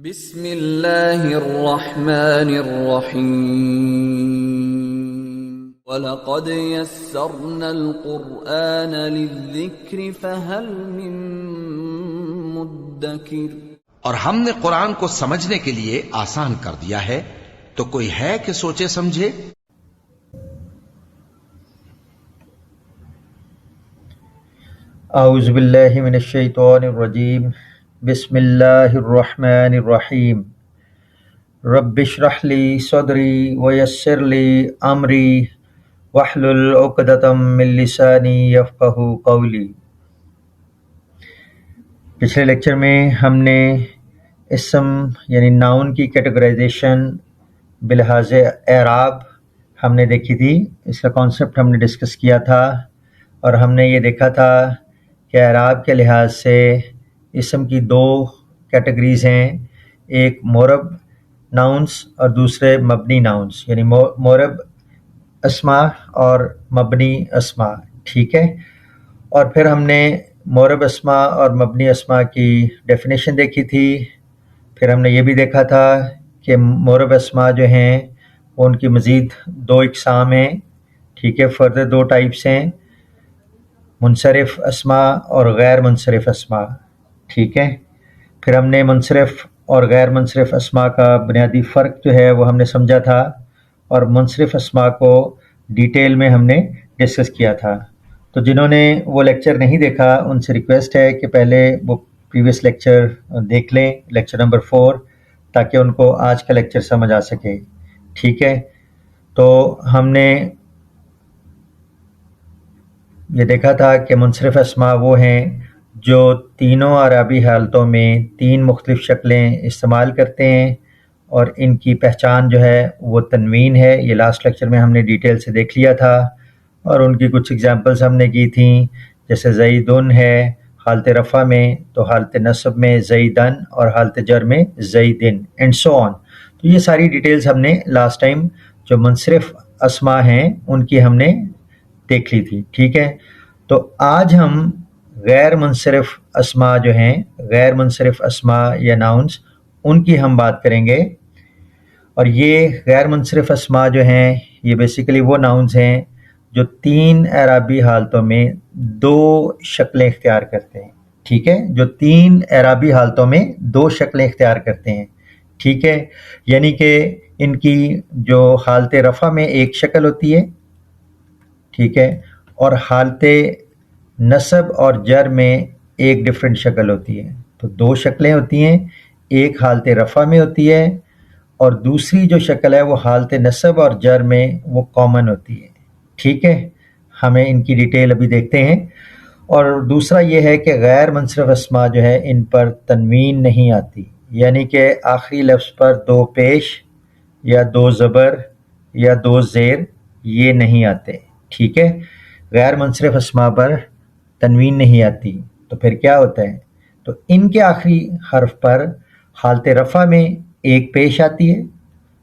بسم اللہ الرحمن الرحیم وَلَقَدْ يَسَّرْنَا الْقُرْآنَ لِلذِّكْرِ فَهَلْ مِن مُدَّكِرٍ، اور ہم نے قرآن کو سمجھنے کے لیے آسان کر دیا ہے، تو کوئی ہے کہ سوچے سمجھے؟ اعوذ باللہ من الشیطان الرجیم، بسم اللہ الرحمن الرحیم۔ رب اشرح لی صدری ویسر لی امری واحلل عقدۃ من لسانی یفقہوا قولی۔ پچھلے لیکچر میں ہم نے اسم یعنی ناؤن کی کیٹیگرائزیشن بلحاظ اعراب ہم نے دیکھی تھی، اس کا کانسیپٹ ہم نے ڈسکس کیا تھا، اور ہم نے یہ دیکھا تھا کہ اعراب کے لحاظ سے اسم کی دو کیٹیگریز ہیں، ایک مورب ناؤنس اور دوسرے مبنی ناؤنس، یعنی مورب اسما اور مبنی اسما، ٹھیک ہے۔ اور پھر ہم نے مورب اسما اور مبنی اسما کی ڈیفینیشن دیکھی تھی، پھر ہم نے یہ بھی دیکھا تھا کہ مورب اسما جو ہیں ان کی مزید دو اقسام ہیں، ٹھیک ہے، فردر دو ٹائپس ہیں، منصرف اسما اور غیر منصرف اسما، ٹھیک ہے۔ پھر ہم نے منصرف اور غیر منصرف اسما کا بنیادی فرق جو ہے وہ ہم نے سمجھا تھا، اور منصرف اسما کو ڈیٹیل میں ہم نے ڈسکس کیا تھا۔ تو جنہوں نے وہ لیکچر نہیں دیکھا ان سے ریکویسٹ ہے کہ پہلے وہ پریویس لیکچر دیکھ لیں، لیکچر نمبر 4، تاکہ ان کو آج کا لیکچر سمجھ آ سکے، ٹھیک ہے۔ تو ہم نے یہ دیکھا تھا کہ منصرف اسما وہ ہیں جو تینوں اعرابی حالتوں میں تین مختلف شکلیں استعمال کرتے ہیں، اور ان کی پہچان جو ہے وہ تنوین ہے، یہ لاسٹ لیکچر میں ہم نے ڈیٹیل سے دیکھ لیا تھا، اور ان کی کچھ ایگزامپلس ہم نے کی تھیں، جیسے زیدن ہے حالت رفع میں، تو حالت نصب میں زیدن، اور حالت جر میں زیدن، اینڈ سو آن۔ تو یہ ساری ڈیٹیلز ہم نے لاسٹ ٹائم جو منصرف اسما ہیں ان کی ہم نے دیکھ لی تھی، ٹھیک ہے۔ تو آج ہم غیر منصرف اسما جو ہیں، غیر منصرف اسما یا ناؤنس، ان کی ہم بات کریں گے۔ اور یہ غیر منصرف اسما جو ہیں یہ بیسیکلی وہ ناؤنس ہیں جو تین اعرابی حالتوں میں دو شکلیں اختیار کرتے ہیں، ٹھیک ہے، جو تین اعرابی حالتوں میں دو شکلیں اختیار کرتے ہیں، ٹھیک ہے۔ یعنی کہ ان کی جو حالت رفع میں ایک شکل ہوتی ہے، ٹھیک ہے، اور حالت نصب اور جر میں ایک ڈفرینٹ شکل ہوتی ہے۔ تو دو شکلیں ہوتی ہیں، ایک حالت رفع میں ہوتی ہے اور دوسری جو شکل ہے وہ حالت نصب اور جر میں وہ کامن ہوتی ہے، ٹھیک ہے۔ ہمیں ان کی ڈیٹیل ابھی دیکھتے ہیں۔ اور دوسرا یہ ہے کہ غیر منصرف اسما جو ہے ان پر تنوین نہیں آتی، یعنی کہ آخری لفظ پر دو پیش یا دو زبر یا دو زیر یہ نہیں آتے، ٹھیک ہے۔ غیر منصرف اسما پر تنوین نہیں آتی، تو پھر کیا ہوتا ہے؟ تو ان کے آخری حرف پر حالت رفع میں ایک پیش آتی ہے،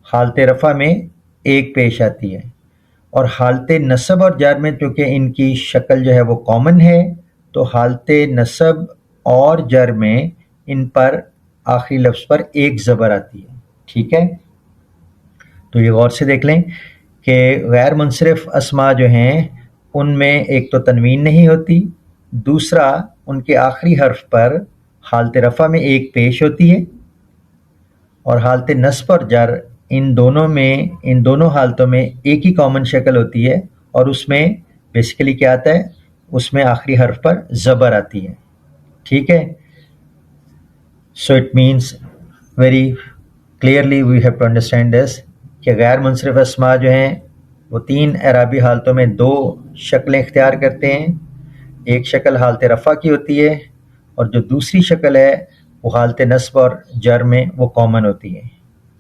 حالت رفع میں ایک پیش آتی ہے، اور حالت نصب اور جر میں چونکہ ان کی شکل جو ہے وہ کامن ہے، تو حالت نصب اور جر میں ان پر آخری لفظ پر ایک زبر آتی ہے، ٹھیک ہے۔ تو یہ غور سے دیکھ لیں کہ غیر منصرف اسما جو ہیں ان میں ایک تو تنوین نہیں ہوتی، دوسرا ان کے آخری حرف پر حالت رفع میں ایک پیش ہوتی ہے، اور حالت نصب اور جر ان دونوں حالتوں میں ایک ہی کامن شکل ہوتی ہے، اور اس میں بیسیکلی کیا آتا ہے؟ اس میں آخری حرف پر زبر آتی ہے، ٹھیک ہے۔ So it means very clearly we have to understand this کہ غیر منصرف اسما جو ہیں وہ تین اعرابی حالتوں میں دو شکلیں اختیار کرتے ہیں، ایک شکل حالت رفع کی ہوتی ہے، اور جو دوسری شکل ہے وہ حالت نصب اور جر میں وہ کامن ہوتی ہے،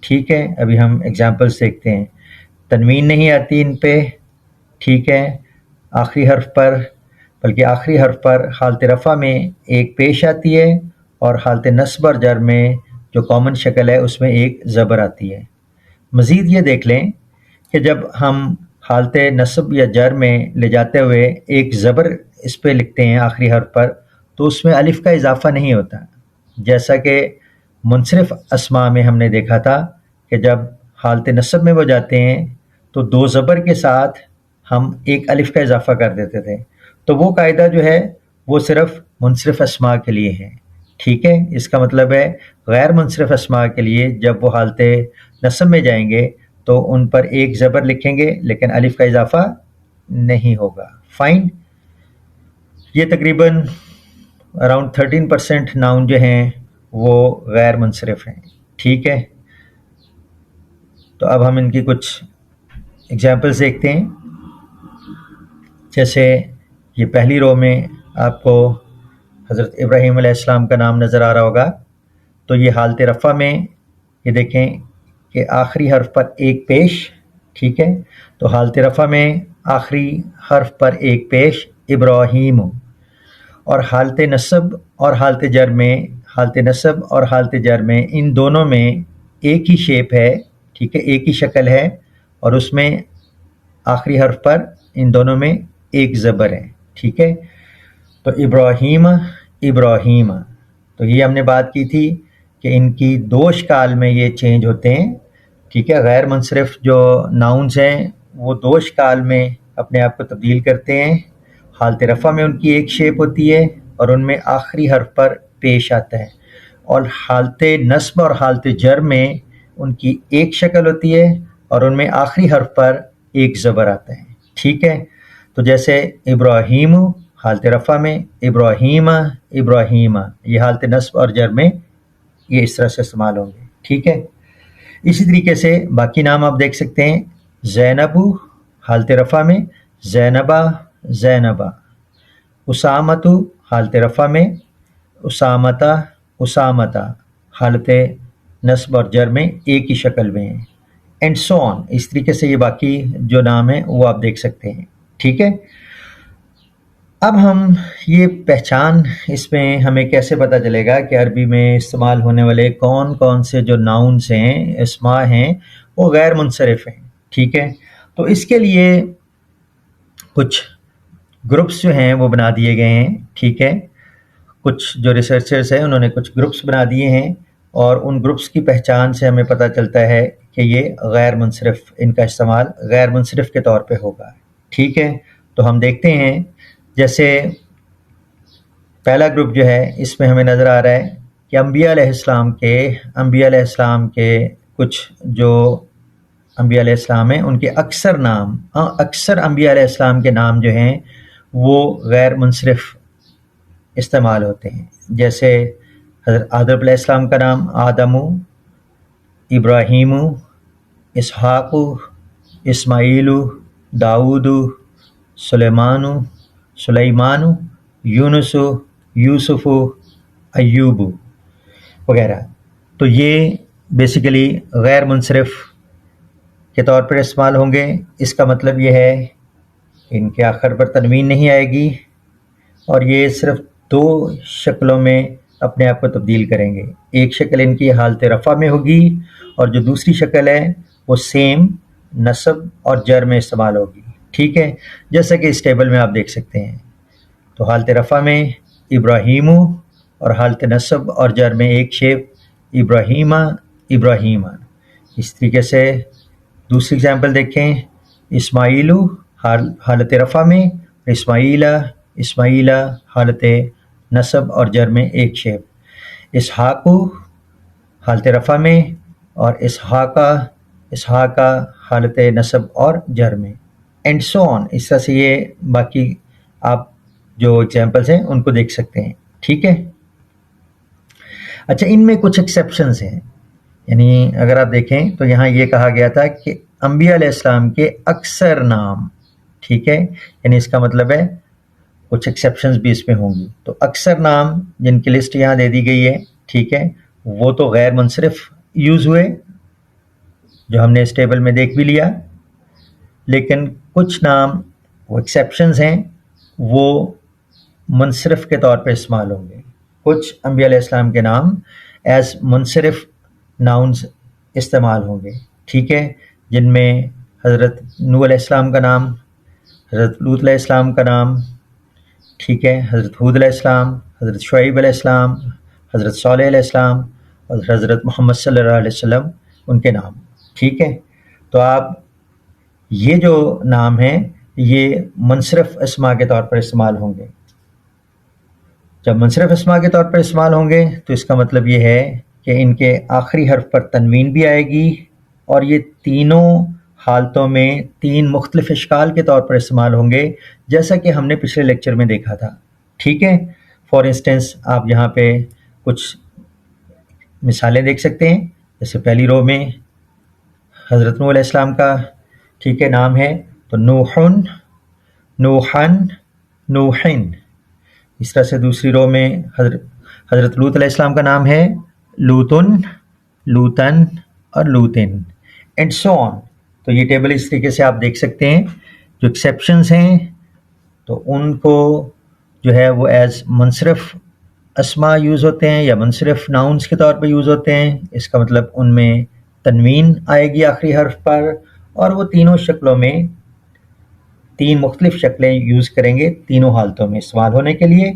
ٹھیک ہے۔ ابھی ہم ایگزامپلس دیکھتے ہیں۔ تنوین نہیں آتی ان پہ، ٹھیک ہے، آخری حرف پر، بلکہ آخری حرف پر حالت رفع میں ایک پیش آتی ہے، اور حالت نصب اور جر میں جو کامن شکل ہے اس میں ایک زبر آتی ہے۔ مزید یہ دیکھ لیں کہ جب ہم حالت نصب یا جر میں لے جاتے ہوئے ایک زبر اس پہ لکھتے ہیں آخری حرف پر، تو اس میں الف کا اضافہ نہیں ہوتا، جیسا کہ منصرف اسما میں ہم نے دیکھا تھا کہ جب حالت نصب میں وہ جاتے ہیں تو 2 زبر کے ساتھ ہم ایک الف کا اضافہ کر دیتے تھے، تو وہ قاعدہ جو ہے وہ صرف منصرف اسما کے لیے ہے، ٹھیک ہے۔ اس کا مطلب ہے غیر منصرف اسما کے لیے جب وہ حالت نصب میں جائیں گے تو ان پر ایک زبر لکھیں گے لیکن الف کا اضافہ نہیں ہوگا۔ فائن، یہ تقریباً اراؤنڈ 13% ناؤن جو ہیں وہ غیر منصرف ہیں، ٹھیک ہے۔ تو اب ہم ان کی کچھ ایگزامپلس دیکھتے ہیں۔ جیسے یہ پہلی رو میں آپ کو حضرت ابراہیم علیہ السلام کا نام نظر آ رہا ہوگا، تو یہ حالت رفع میں یہ دیکھیں کہ آخری حرف پر ایک پیش، ٹھیک ہے۔ تو حالت رفع میں آخری حرف پر ایک پیش ابراہیم، اور حالت نصب اور حالت جر میں، حالت نصب اور حالت جر میں ان دونوں میں ایک ہی شیپ ہے، ٹھیک ہے، ایک ہی شکل ہے، اور اس میں آخری حرف پر ان دونوں میں ایک زبر ہے، ٹھیک ہے۔ تو ابراہیم، ابراہیم، تو یہ ہم نے بات کی تھی کہ ان کی 2 اشکال میں یہ چینج ہوتے ہیں، ٹھیک ہے۔ غیر منصرف جو ناؤنز ہیں وہ 2 اشکال میں اپنے آپ کو تبدیل کرتے ہیں۔ حالت رفع میں ان کی ایک شیپ ہوتی ہے اور ان میں آخری حرف پر پیش آتا ہے، اور حالت نصب اور حالت جر میں ان کی ایک شکل ہوتی ہے اور ان میں آخری حرف پر ایک زبر آتا ہے، ٹھیک ہے۔ تو جیسے ابراہیم حالت رفع میں، ابراہیم، ابراہیم، یہ حالت نصب اور جر میں یہ اس طرح سے استعمال ہوں گے، ٹھیک ہے۔ اسی طریقے سے باقی نام آپ دیکھ سکتے ہیں۔ زینب حالت رفع میں زینبہ، زینبہ۔ اسامت حالت رفع میں اسامتہ، اسامتہ، حالت نصب اور جر میں ایک ہی شکل میں ہیں، اینڈ سو آن۔ اس طریقے سے یہ باقی جو نام ہیں وہ آپ دیکھ سکتے ہیں، ٹھیک ہے۔ اب ہم یہ پہچان اس میں ہمیں کیسے پتہ چلے گا کہ عربی میں استعمال ہونے والے کون کون سے جو ناؤنس ہیں، اسما ہیں، وہ غیر منصرف ہیں، ٹھیک ہے۔ تو اس کے لیے کچھ گروپس جو ہیں وہ بنا دیے گئے ہیں، ٹھیک ہے۔ کچھ جو ریسرچرز ہیں انہوں نے کچھ گروپس بنا دیے ہیں، اور ان گروپس کی پہچان سے ہمیں پتہ چلتا ہے کہ یہ غیر منصرف، ان کا استعمال غیر منصرف کے طور پہ ہوگا، ٹھیک ہے۔ تو ہم دیکھتے ہیں، جیسے پہلا گروپ جو ہے اس میں ہمیں نظر آ رہا ہے کہ انبیاء علیہ السلام کے کچھ جو انبیاء علیہ السلام ہیں ان کے اکثر نام، اکثر انبیاء علیہ السلام کے نام جو ہیں وہ غیر منصرف استعمال ہوتے ہیں۔ جیسے حضرت آدم علیہ السلام کا نام آدم، ابراہیم، اسحاق، اسماعیل، داؤد، سلیمان، یونس، یوسف، ایوب وغیرہ۔ تو یہ بیسیکلی غیر منصرف کے طور پر استعمال ہوں گے۔ اس کا مطلب یہ ہے ان کے آخر پر تنوین نہیں آئے گی، اور یہ صرف 2 شکلوں میں اپنے آپ کو تبدیل کریں گے۔ ایک شکل ان کی حالت رفع میں ہوگی، اور جو دوسری شکل ہے وہ سیم نصب اور جر میں استعمال ہوگی، ٹھیک ہے، جیسا کہ اس ٹیبل میں آپ دیکھ سکتے ہیں۔ تو حالت رفع میں ابراہیم، اور حالت نصب اور جر میں ایک شیپ ابراہیم، ابراہیم۔ اس طریقے سے دوسری اگزامپل دیکھیں، اسماعیل حالت رفع میں اسماعیل، اسماعیل، حالت نصب اور جر میں ایک شیپ اسحاق حالت رفع میں، اور اسحاق حالت نصب اور جر میں، اینڈ سو آن۔ اس طرح سے یہ باقی آپ جو ایگزامپلس ہیں ان کو دیکھ سکتے ہیں، ٹھیک ہے۔ اچھا، ان میں کچھ ایکسیپشنز ہیں، یعنی اگر آپ دیکھیں تو یہاں یہ کہا گیا تھا کہ انبیاء علیہ السلام کے اکثر نام، ٹھیک ہے، یعنی اس کا مطلب ہے کچھ ایکسیپشنز بھی اس میں ہوں گی۔ تو اکثر نام جن کی لسٹ یہاں دے دی گئی ہے، ٹھیک ہے، وہ تو غیر منصرف یوز ہوئے جو ہم نے اس ٹیبل میں دیکھ بھی لیا، لیکن کچھ نام وہ ایکسیپشنز ہیں، وہ منصرف کے طور پہ استعمال ہوں گے۔ کچھ انبیاء علیہ السلام کے نام ایز منصرف ناؤنز استعمال ہوں گے، ٹھیک ہے، جن میں حضرت نوح علیہ السلام کا نام، حضرت لوط علیہ السلام کا نام، ٹھیک ہے، حضرت ہود علیہ السلام، حضرت شعیب علیہ السلام، حضرت صالح علیہ السلام، اور حضرت محمد صلی اللہ علیہ وسلم ان کے نام. ٹھیک ہے، تو آپ یہ جو نام ہیں یہ منصرف اسما کے طور پر استعمال ہوں گے. جب منصرف اسما کے طور پر استعمال ہوں گے تو اس کا مطلب یہ ہے کہ ان کے آخری حرف پر تنوین بھی آئے گی، اور یہ تینوں حالتوں میں تین مختلف اشکال کے طور پر استعمال ہوں گے، جیسا کہ ہم نے پچھلے لیکچر میں دیکھا تھا. ٹھیک ہے، فار انسٹنس آپ یہاں پہ کچھ مثالیں دیکھ سکتے ہیں. جیسے پہلی رو میں حضرت نوح علیہ السلام کا ٹھیک ہے نام ہے، تو نوحن، نوحن، نوحن. اس طرح سے دوسری رو میں حضرت لوط علیہ السلام کا نام ہے لوتن، لوتن اور لوتن، اینڈ سو آن. تو یہ ٹیبل اس طریقے سے آپ دیکھ سکتے ہیں. جو ایکسیپشنز ہیں تو ان کو جو ہے وہ ایز منصرف اسما یوز ہوتے ہیں یا منصرف ناؤنس کے طور پہ یوز ہوتے ہیں. اس کا مطلب ان میں تنوین آئے گی آخری حرف پر، اور وہ تینوں شکلوں میں تین مختلف شکلیں یوز کریں گے تینوں حالتوں میں استعمال ہونے کے لیے.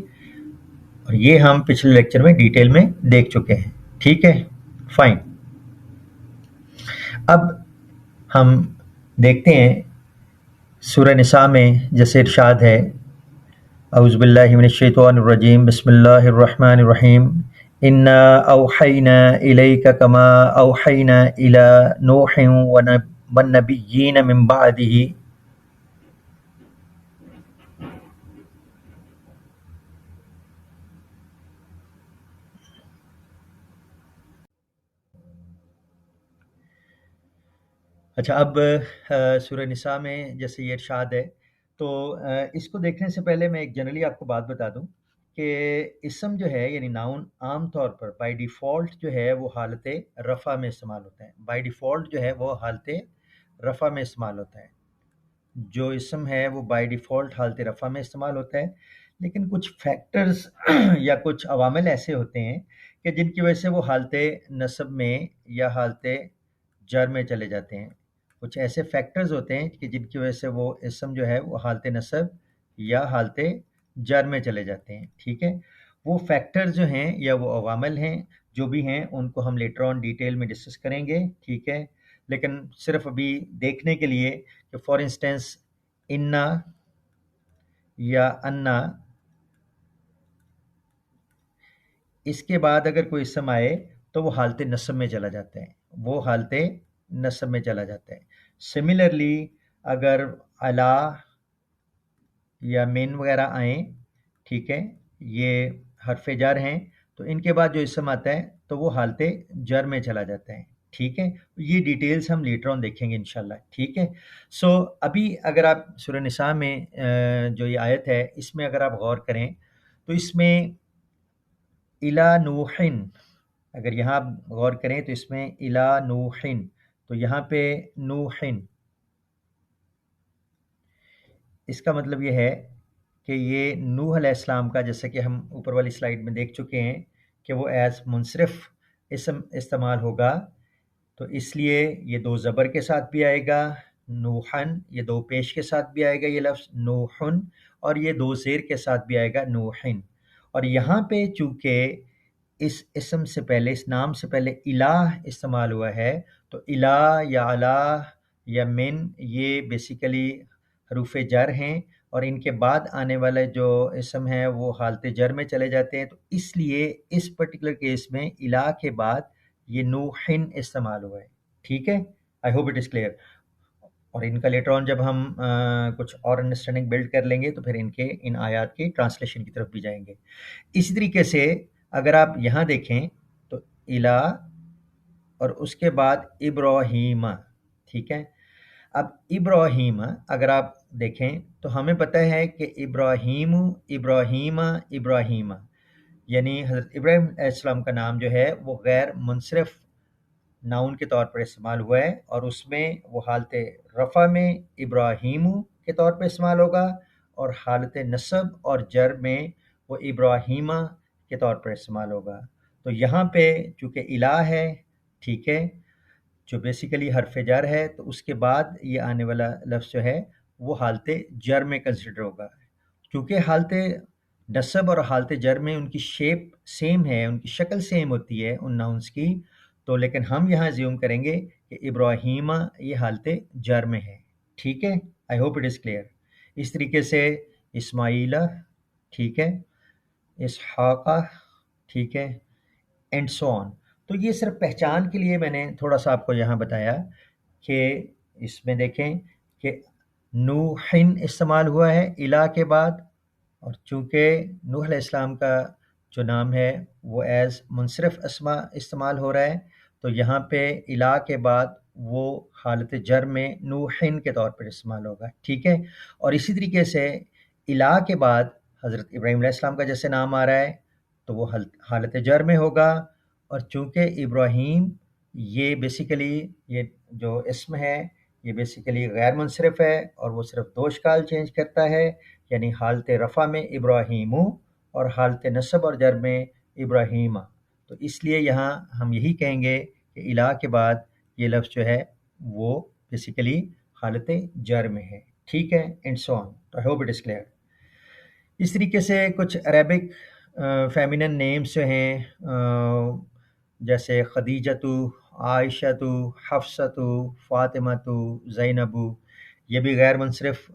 اور یہ ہم پچھلے لیکچر میں ڈیٹیل میں دیکھ چکے ہیں. ٹھیک ہے، فائن. اب ہم دیکھتے ہیں سورہ نساء میں جیسے ارشاد ہے، اعوذ باللہ من الشیطان الرجیم، بسم اللہ الرحمن الرحیم، انا اوحینا الیک کما اوحینا الی نوح والنبیین من بعدہ. اچھا، اب سورہ نساء میں جیسے یہ ارشاد ہے، تو اس کو دیکھنے سے پہلے میں ایک جنرلی آپ کو بات بتا دوں کہ اسم جو ہے یعنی ناؤن عام طور پر بائی ڈیفالٹ جو ہے وہ حالت رفع میں استعمال ہوتا ہے. بائی ڈیفالٹ جو ہے وہ حالت رفع میں استعمال ہوتا ہے. جو اسم ہے وہ بائی ڈیفالٹ حالت رفع میں استعمال ہوتا ہے، لیکن کچھ فیکٹرز یا کچھ عوامل ایسے ہوتے ہیں کہ جن کی وجہ سے وہ حالت نصب میں یا حالت جر میں چلے جاتے ہیں. کچھ ایسے فیکٹرز ہوتے ہیں کہ جن کی وجہ سے وہ اسم جو ہے وہ حالت نصب یا حالت جر میں چلے جاتے ہیں. ٹھیک ہے، وہ فیکٹرز جو ہیں یا وہ عوامل ہیں جو بھی ہیں ان کو ہم لیٹر آن ڈیٹیل میں ڈسکس کریں گے. ٹھیک ہے، لیکن صرف ابھی دیکھنے کے لیے کہ فار انسٹنس انا یا انا، اس کے بعد اگر کوئی اسم آئے تو وہ حالت نصب میں چلا جاتا ہے، وہ حالت نصب میں چلا جاتا ہے. سملرلی اگر علا یا من وغیرہ آئیں، ٹھیک ہے، یہ حرف جر ہیں، تو ان کے بعد جو اسم آتا ہے تو وہ حالت جر میں چلا جاتا ہے. ٹھیک ہے، یہ ڈیٹیلز ہم لیٹر آن دیکھیں گے انشاءاللہ. ٹھیک ہے، سو ابھی اگر آپ سورہ نساء میں جو یہ آیت ہے اس میں اگر آپ غور کریں تو اس میں الا نوحن، اگر یہاں آپ غور کریں تو اس میں الا نوحن، تو یہاں پہ نوحن، اس کا مطلب یہ ہے کہ یہ نوح علیہ السلام کا، جیسا کہ ہم اوپر والی سلائیڈ میں دیکھ چکے ہیں کہ وہ ایز منصرف اسم استعمال ہوگا. تو اس لیے یہ دو زبر کے ساتھ بھی آئے گا نوحن، یہ دو پیش کے ساتھ بھی آئے گا یہ لفظ نوحن، اور یہ دو زیر کے ساتھ بھی آئے گا نوحن. اور یہاں پہ چونکہ اس اسم سے پہلے، اس نام سے پہلے الہ استعمال ہوا ہے، تو الہ یا علا یا من یہ بیسیکلی حروف جر ہیں، اور ان کے بعد آنے والے جو اسم ہیں وہ حالت جر میں چلے جاتے ہیں. تو اس لیے اس پرٹیکولر کیس میں الہ کے بعد یہ نوحن استعمال ہوا ہے. ٹھیک ہے، I hope it is clear. اور ان کا لیٹر آن جب ہم کچھ اور انڈرسٹینڈنگ بلڈ کر لیں گے تو پھر ان آیات کی ٹرانسلیشن کی طرف بھی جائیں گے. اسی طریقے سے اگر آپ یہاں دیکھیں تو الہ اور اس کے بعد ابراہیم. ٹھیک ہے، اب ابراہیم اگر آپ دیکھیں تو ہمیں پتہ ہے کہ ابراہیم، ابراہیم یعنی حضرت ابراہیم علیہ السلام کا نام جو ہے وہ غیر منصرف ناؤن کے طور پر استعمال ہوا ہے، اور اس میں وہ حالت رفع میں ابراہیم کے طور پر استعمال ہوگا، اور حالت نصب اور جر میں وہ ابراہیمہ کے طور پر استعمال ہوگا. تو یہاں پہ چونکہ الہ ہے، ٹھیک ہے، جو بیسیکلی حرف جر ہے، تو اس کے بعد یہ آنے والا لفظ جو ہے وہ حالت جر میں کنسیڈر ہوگا. کیونکہ حالت نصب اور حالت جر میں ان کی شیپ سیم ہے، ان کی شکل سیم ہوتی ہے ان ناؤنس کی، تو لیکن ہم یہاں زیوم کریں گے کہ ابراہیمہ یہ حالت جر میں ہے. ٹھیک ہے، I hope it is clear. اس طریقے سے اسماعیلہ، ٹھیک ہے، اسحاقہ، ٹھیک ہے، اینڈ سو آن. تو یہ صرف پہچان کے لیے میں نے تھوڑا سا آپ کو یہاں بتایا کہ اس میں دیکھیں کہ نوحن استعمال ہوا ہے الہ کے بعد، اور چونکہ نوح علیہ السلام کا جو نام ہے وہ ایز منصرف اسما استعمال ہو رہا ہے، تو یہاں پہ الہ کے بعد وہ حالت جر میں نوحن کے طور پر استعمال ہوگا. ٹھیک ہے، اور اسی طریقے سے الہ کے بعد حضرت ابراہیم علیہ السلام کا جیسے نام آ رہا ہے تو وہ حالت جر میں ہوگا، اور چونکہ ابراہیم یہ بیسیکلی یہ جو اسم ہے یہ بیسیکلی غیر منصرف ہے اور وہ صرف دو اشکال چینج کرتا ہے، یعنی حالت رفع میں ابراہیمو اور حالت نصب اور جر میں ابراہیمہ. تو اس لیے یہاں ہم یہی کہیں گے کہ الہ کے بعد یہ لفظ جو ہے وہ بیسیکلی حالت جر میں ہے. ٹھیک ہے، اینڈ سو آن. تو I hope it is clear. اس طریقے سے کچھ عربک فیمینن نیمز جو ہیں جیسے خدیجتو، عائشتو، حفصتو، فاطمتو، زینبو، یہ بھی غیر منصرف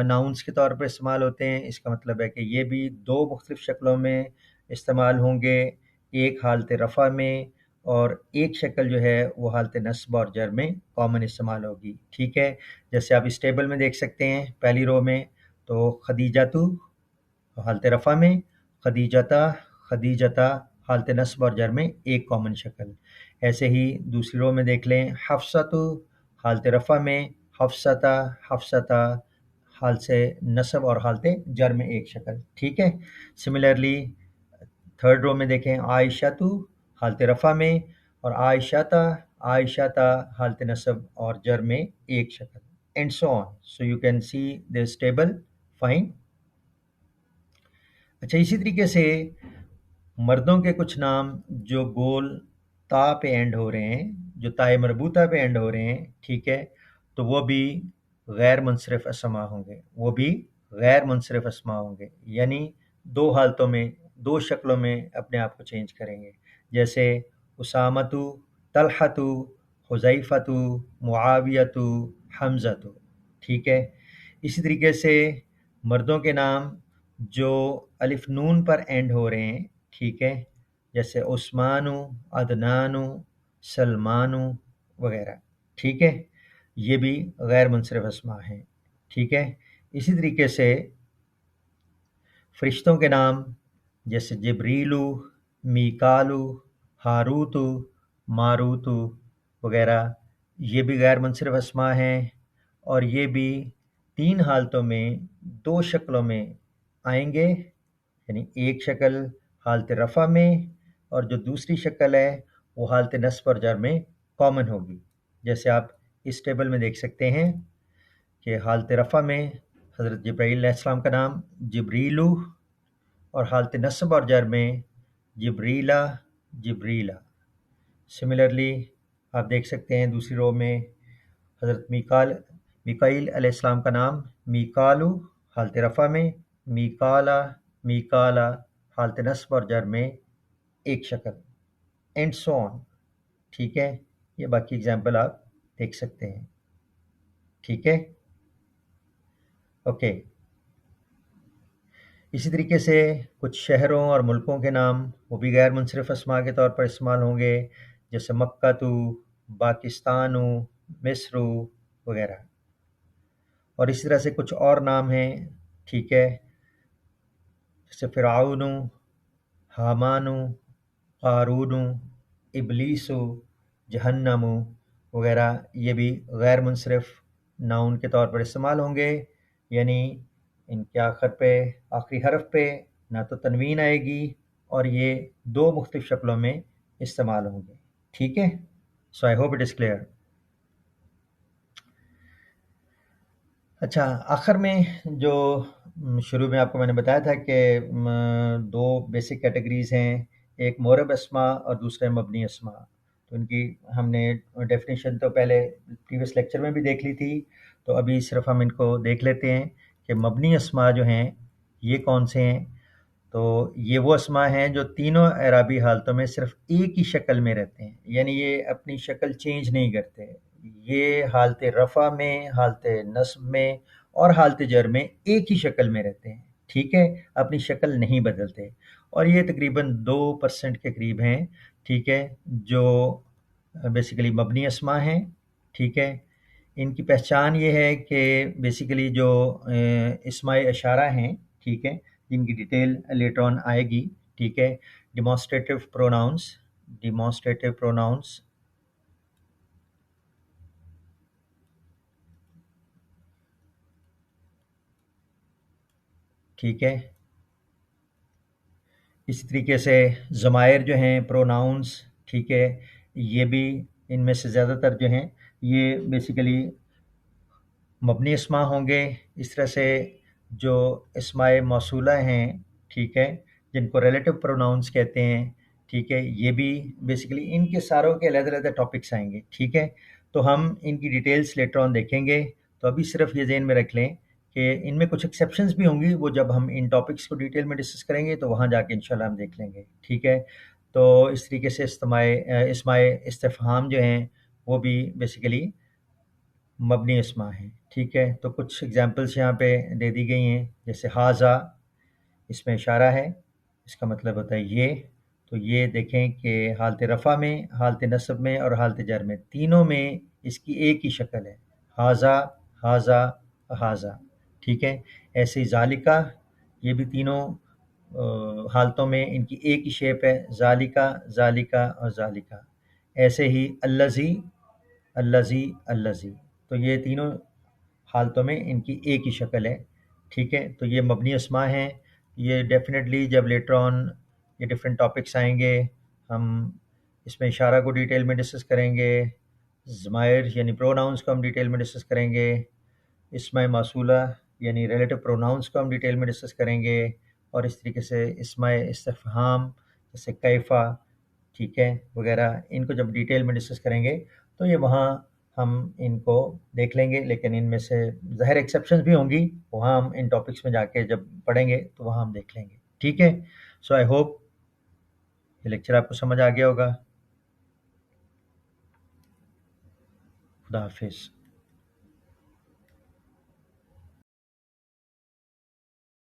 ناؤنس کے طور پر استعمال ہوتے ہیں. اس کا مطلب ہے کہ یہ بھی دو مختلف شکلوں میں استعمال ہوں گے، ایک حالت رفع میں اور ایک شکل جو ہے وہ حالت نصب اور جر میں کامن استعمال ہوگی. ٹھیک ہے، جیسے آپ اس ٹیبل میں دیکھ سکتے ہیں پہلی رو میں تو خدیجتو حالت رفع میں، خدیجتا، خدیجتا حالت نصب اور جر میں ایک کامن شکل. ایسے ہی دوسری رو میں دیکھ لیں حفصتو حالت رفع میں، حفصتا، حفصتا حالت سے نصب اور حالت جر میں ایک شکل. ٹھیک ہے، سملرلی تھرڈ رو میں دیکھیں عائشتو حالت رفع میں اور عائشتا، عائشتا حالت نصب اور جر میں ایک شکل. And so on. So you can see this table. Fine. اچھا، اسی طریقے سے مردوں کے کچھ نام جو گول تا پہ اینڈ ہو رہے ہیں، جو تائے مربوطہ پہ اینڈ ہو رہے ہیں، ٹھیک ہے، تو وہ بھی غیر منصرف اسما ہوں گے، وہ بھی غیر منصرف اسما ہوں گے، یعنی دو حالتوں میں، دو شکلوں میں اپنے آپ کو چینج کریں گے، جیسے اسامتو، طلحتو، حذیفتو، معاویتو، حمزتو. ٹھیک ہے، اسی طریقے سے مردوں کے نام جو الف نون پر اینڈ ہو رہے ہیں، ٹھیک ہے، جیسے عثمانو، عدنانو، سلمانو وغیرہ. ٹھیک ہے، یہ بھی غیر منصرف اسما ہیں. ٹھیک ہے، اسی طریقے سے فرشتوں کے نام جیسے جبریلو، میکالو، ہاروتو، ماروتو وغیرہ، یہ بھی غیر منصرف اسما ہیں، اور یہ بھی تین حالتوں میں دو شکلوں میں آئیں گے، یعنی ایک شکل حالت رفع میں اور جو دوسری شکل ہے وہ حالت نصب اور جر میں کامن ہوگی. جیسے آپ اس ٹیبل میں دیکھ سکتے ہیں کہ حالت رفع میں حضرت جبرائیل علیہ السلام کا نام جبریلو، اور حالت نصب اور جر میں جبریلا، جبریلا. سملرلی آپ دیکھ سکتے ہیں دوسری رو میں حضرت میکائیل علیہ السلام کا نام میکالو حالت رفع میں، میکالا، میکالا حالت نصب اور جر میں ایک شکل. اینڈ سو آن. ٹھیک ہے، یہ باقی اگزامپل آپ دیکھ سکتے ہیں. ٹھیک ہے، اوکے. اسی طریقے سے کچھ شہروں اور ملکوں کے نام وہ بھی غیر منصرف اسما کے طور پر استعمال ہوں گے، جیسے مکہ تو، پاکستانو، مصر وغیرہ. اور اسی طرح سے کچھ اور نام ہیں، ٹھیک ہے، جیسے فرعون، حامان، قارون، ابلیس، جہنم وغیرہ، یہ بھی غیر منصرف ناؤن کے طور پر استعمال ہوں گے، یعنی ان کے آخری حرف پہ نہ تو تنوین آئے گی اور یہ دو مختلف شکلوں میں استعمال ہوں گے. ٹھیک ہے، so I hope it is clear. اچھا، آخر میں جو شروع میں آپ کو میں نے بتایا تھا کہ دو بیسک کیٹیگریز ہیں، ایک مورب اسما اور دوسرے مبنی اسما. تو ان کی ہم نے ڈیفینیشن تو پہلے پریویس لیکچر میں بھی دیکھ لی تھی، تو ابھی صرف ہم ان کو دیکھ لیتے ہیں کہ مبنی اسما جو ہیں یہ کون سے ہیں. تو یہ وہ اسما ہیں جو تینوں اعرابی حالتوں میں صرف ایک ہی شکل میں رہتے ہیں، یعنی یہ اپنی شکل چینج نہیں کرتے. یہ حالت رفع میں، حالت نصب میں اور حالت جر میں ایک ہی شکل میں رہتے ہیں، ٹھیک ہے، اپنی شکل نہیں بدلتے. اور یہ تقریباً 2% کے قریب ہیں، ٹھیک ہے، جو بیسیکلی مبنی اسما ہیں، ٹھیک ہے. ان کی پہچان یہ ہے کہ بیسیکلی جو اسماء اشارہ ہیں، ٹھیک ہے، جن کی ڈیٹیل لیٹر آن آئے گی، ٹھیک ہے. ڈیمانسٹریٹو پروناؤنس ٹھیک ہے. اسی طریقے سے ضمائر جو ہیں پروناؤنس، ٹھیک ہے، یہ بھی ان میں سے زیادہ تر جو ہیں یہ بیسیکلی مبنی اسما ہوں گے. اس طرح سے جو اسماء موصولہ ہیں، ٹھیک ہے، جن کو ریلیٹو پروناؤنس کہتے ہیں، ٹھیک ہے، یہ بھی بیسیکلی ان کے ساروں کے علیحدہ علیحدہ ٹاپکس آئیں گے، ٹھیک ہے. تو ہم ان کی ڈیٹیلز لیٹر آن دیکھیں گے. تو ابھی صرف یہ ذہن میں رکھ لیں کہ ان میں کچھ ایکسیپشنز بھی ہوں گی، وہ جب ہم ان ٹاپکس کو ڈیٹیل میں ڈسکس کریں گے تو وہاں جا کے انشاءاللہ ہم دیکھ لیں گے، ٹھیک ہے. تو اس طریقے سے اسماء استفہام جو ہیں وہ بھی بیسیکلی مبنی اسما ہیں، ٹھیک ہے. تو کچھ ایگزامپلس یہاں پہ دے دی گئی ہیں، جیسے ہاذا، اس میں اشارہ ہے، اس کا مطلب ہوتا ہے یہ. تو یہ دیکھیں کہ حالت رفع میں، حالت نصب میں اور حالت جر میں تینوں میں اس کی ایک ہی شکل ہے، ہاذا، ہاذا، ہاذا، ٹھیک ہے. ایسے ہی ذالکا، یہ بھی تینوں حالتوں میں ان کی ایک ہی شیپ ہے، ذالکا، ذالکا اور ذالکا. ایسے ہی الذی، الذی، الذی، تو یہ تینوں حالتوں میں ان کی ایک ہی شکل ہے، ٹھیک ہے. تو یہ مبنی اسما ہیں. یہ ڈیفینیٹلی جب لیٹر آن یہ ڈفرینٹ ٹاپکس آئیں گے، ہم اس میں اشارہ کو ڈیٹیل میں ڈسکس کریں گے، ضمائر یعنی پروناؤنس کو ہم ڈیٹیل میں ڈسکس کریں گے، اسماء موصولہ یعنی ریلیٹو پروناؤنس کو ہم ڈیٹیل میں ڈسکس کریں گے، اور اس طریقے سے اسماء استفہام جیسے کیفا، ٹھیک ہے، وغیرہ، ان کو جب ڈیٹیل میں ڈسکس کریں گے تو یہ وہاں ہم ان کو دیکھ لیں گے. لیکن ان میں سے ظاہر ایکسیپشنز بھی ہوں گی، وہاں ہم ان ٹاپکس میں جا کے جب پڑھیں گے تو وہاں ہم دیکھ لیں گے، ٹھیک ہے. سو آئی ہوپ یہ لیکچر آپ کو سمجھ آ گیا ہوگا. خدا حافظ.